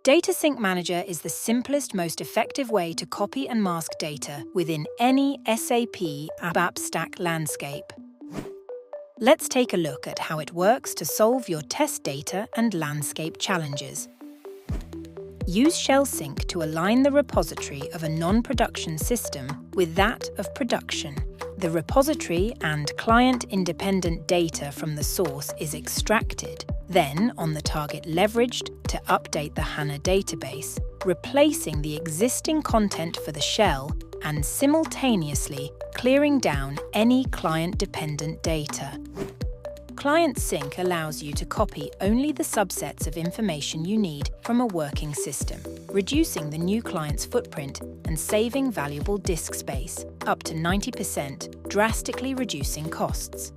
Data Sync Manager is the simplest, most effective way to copy and mask data within any SAP ABAP stack landscape. Let's take a look at how it works to solve your test data and landscape challenges. Use Shell Sync to align the repository of a non-production system with that of production. The repository and client-independent data from the source is extracted, then on the target leveraged to update the HANA database, replacing the existing content for the shell and simultaneously clearing down any client-dependent data. Client Sync allows you to copy only the subsets of information you need from a working system, reducing the new client's footprint and saving valuable disk space, up to 90%, drastically reducing costs.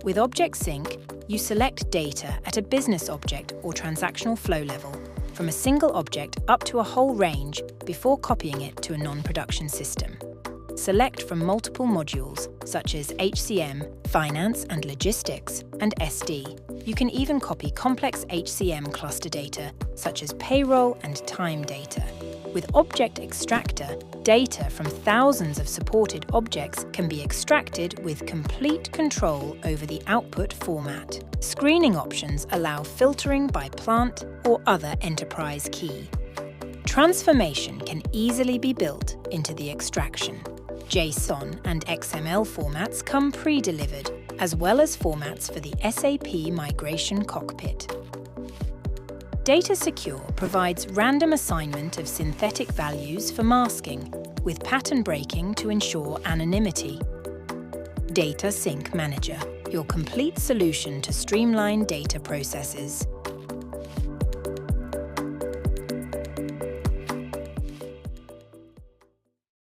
With Object Sync, you select data at a business object or transactional flow level, from a single object up to a whole range before copying it to a non-production system. Select from multiple modules, such as HCM, Finance and Logistics, and SD. You can even copy complex HCM cluster data, such as payroll and time data. With Object Extractor, data from thousands of supported objects can be extracted with complete control over the output format. Screening options allow filtering by plant or other enterprise key. Transformation can easily be built into the extraction. JSON and XML formats come pre-delivered, as well as formats for the SAP Migration Cockpit. Data Secure provides random assignment of synthetic values for masking, with pattern breaking to ensure anonymity. Data Sync Manager, your complete solution to streamline data processes.